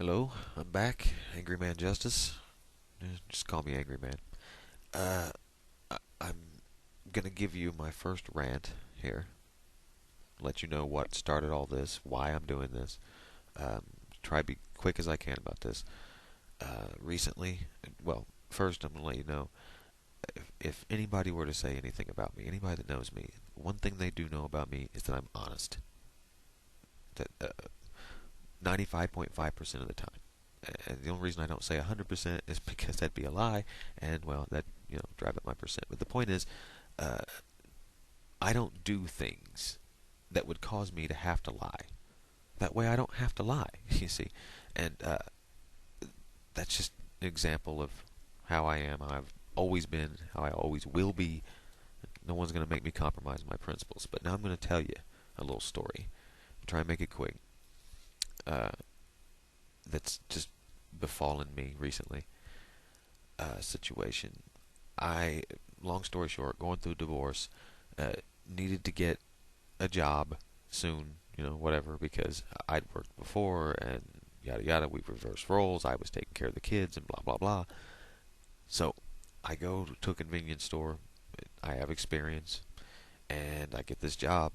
Hello, I'm back. Angry Man Justice. Just call me Angry Man. Uh, I'm gonna give you my first rant here. Let you know what started all this, why I'm doing this. Um, Try to be quick as I can about this. Recently, well, first I'm gonna let you know if anybody were to say anything about me, anybody that knows me, one thing they do know about me is that I'm honest. That 95.5% of the time. And the only reason I don't say 100% is because that'd be a lie, and well, that drive up my percent. But the point is, uh, I don't do things that would cause me to have to lie. That way, I don't have to lie. You see, and that's just an example of how I am, how I've always been, how I always will be. No one's going to make me compromise my principles. But now I'm going to tell you a little story. Try and make it quick. Uh, that's just befallen me recently. Situation. I, long story short, going through a divorce, uh, needed to get a job soon, whatever, because I'd worked before and yada yada. We reversed roles. I was taking care of the kids and blah blah blah. So I go to a convenience store. I have experience, and I get this job.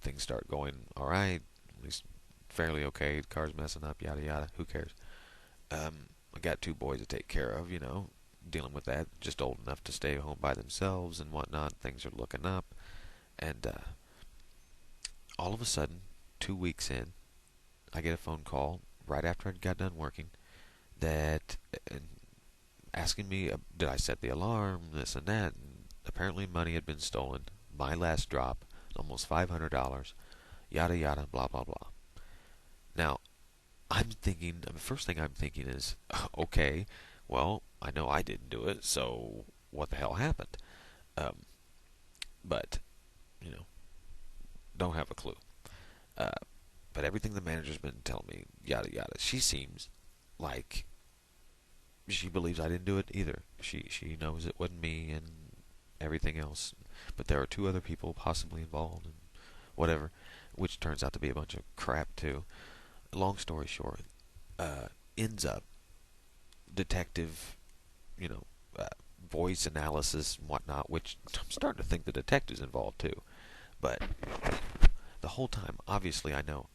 Things start going all right, at least fairly okay. The car's messing up, yada yada. Who cares? I got two boys to take care of, dealing with that. Just old enough to stay home by themselves and whatnot. Things are looking up, and all of a sudden, 2 weeks in, I get a phone call right after I got done working that asking me did I set the alarm, this and that. And apparently, money had been stolen. My last drop, almost $500. Yada yada, blah blah blah. Now, I'm thinking, the first thing I'm thinking is, okay, well, I know I didn't do it, so what the hell happened? Um, but, you know, don't have a clue. Uh, but everything the manager's been telling me, yada yada, she seems like she believes I didn't do it either. She knows it wasn't me and everything else. But there are two other people possibly involved and whatever, which turns out to be a bunch of crap too. Long story short, ends up detective, you know, uh, voice analysis and whatnot, which I'm starting to think the detective's involved too. But the whole time, obviously, I know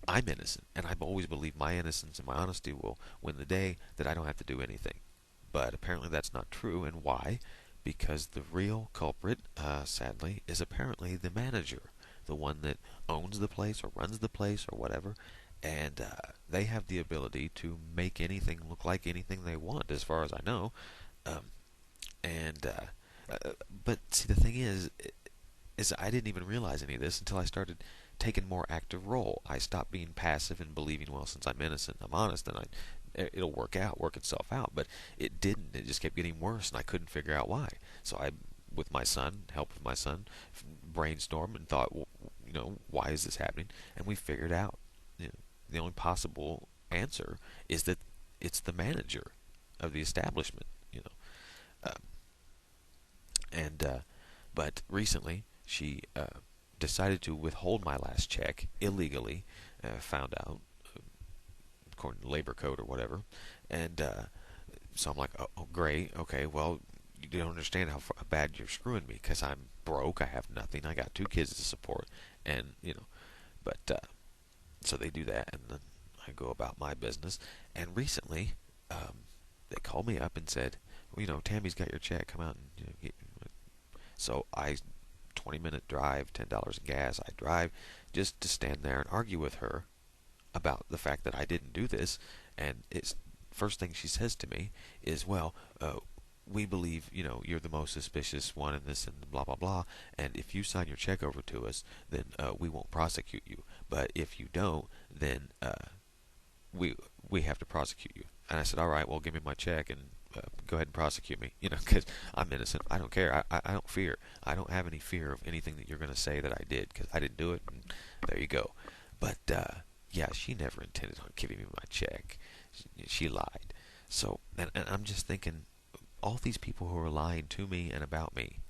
I'm innocent, and I've always believed my innocence and my honesty will win the day, that I don't have to do anything. But apparently that's not true, and why? Because the real culprit, sadly, is apparently the manager, the one that owns the place or runs the place or whatever, and they have the ability to make anything look like anything they want, as far as I know. Um, and but see, the thing is I didn't even realize any of this until I started taking more active role. I stopped being passive and believing, well, since I'm innocent, I'm honest, and it'll work itself out. But it didn't. It just kept getting worse, and I couldn't figure out why. So I, with my son, help with my son, brainstormed and thought, well, why is this happening? And we figured out, the only possible answer is that it's the manager of the establishment. Um, and but recently she decided to withhold my last check illegally. Found out, according to labor code or whatever, and so I'm like, oh, great, okay, well, you don't understand how bad you're screwing me, because I'm broke, I have nothing, I got two kids to support, and but so they do that, and then I go about my business. And recently, they called me up and said, well, Tammy's got your check, come out and get. So I 20-minute drive, $10 in gas. I drive just to stand there and argue with her about the fact that I didn't do this. And it's first thing she says to me is, "Well, we believe you're the most suspicious one in this, and blah blah blah. And if you sign your check over to us, then we won't prosecute you. But if you don't, then we we have to prosecute you." And I said, "All right, well, give me my check and go ahead and prosecute me, because I'm innocent. I don't care. I don't fear. I don't have any fear of anything that you're going to say that I did, because I didn't do it, and there you go." But, yeah, she never intended on giving me my check. She lied. So, and I'm just thinking, all these people who are lying to me and about me,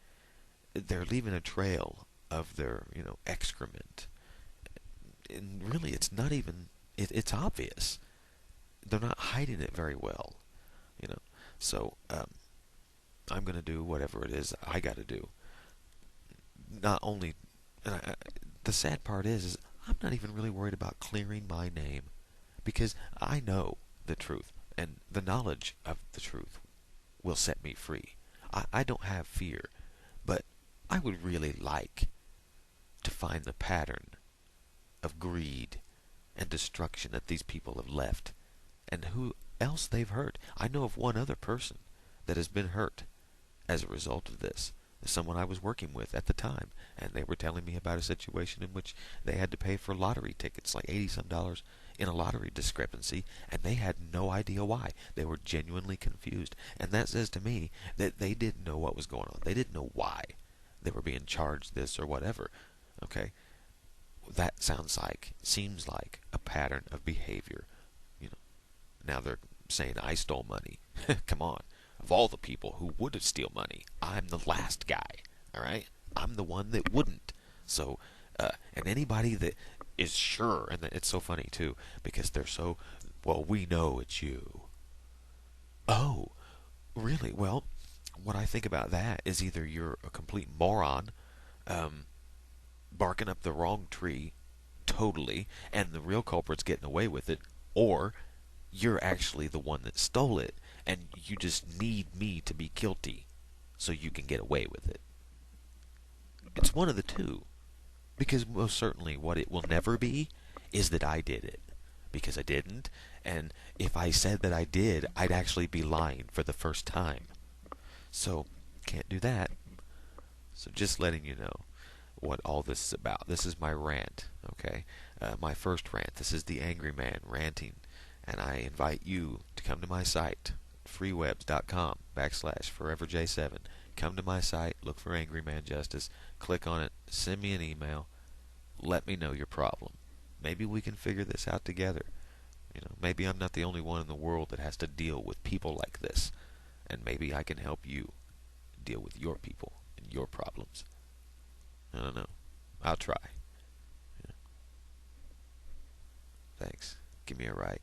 they're leaving a trail of their, excrement. And really, it's not even, it's obvious. they're not hiding it very well, you know. So I'm gonna do whatever it is I got to do. Not only, and the sad part is I'm not even really worried about clearing my name because I know the truth, and the knowledge of the truth will set me free. I don't have fear, but I would really like to find the pattern of greed and destruction that these people have left and who else they've hurt. I know of one other person that has been hurt as a result of this. Someone I was working with at the time, and they were telling me about a situation in which they had to pay for lottery tickets, like 80 some dollars in a lottery discrepancy, and they had no idea why. They were genuinely confused, and that says to me that they didn't know what was going on. They didn't know why they were being charged this or whatever. Okay, that seems like a pattern of behavior. You know, now they're saying I stole money. Come on. Of all the people who would have steal money, I'm the last guy. All right, I'm the one that wouldn't. So, and anybody that is sure, and it's so funny too because they're so, well, we know it's you. Oh, really? Well, what I think about that is either you're a complete moron, um, barking up the wrong tree, totally, and the real culprit's getting away with it, or you're actually the one that stole it, and you just need me to be guilty so you can get away with it. It's one of the two. Because most certainly what it will never be is that I did it. Because I didn't, and if I said that I did, I'd actually be lying for the first time. So, can't do that. So just letting you know what all this is about. This is my rant, okay? My first rant. This is the angry man ranting. And I invite you to come to my site, freewebs.com/foreverj7. Come to my site, look for Angry Man Justice, click on it, send me an email, let me know your problem. Maybe we can figure this out together. Maybe I'm not the only one in the world that has to deal with people like this, and maybe I can help you deal with your people and your problems. I don't know. I'll try. Yeah. Thanks. Give me a right.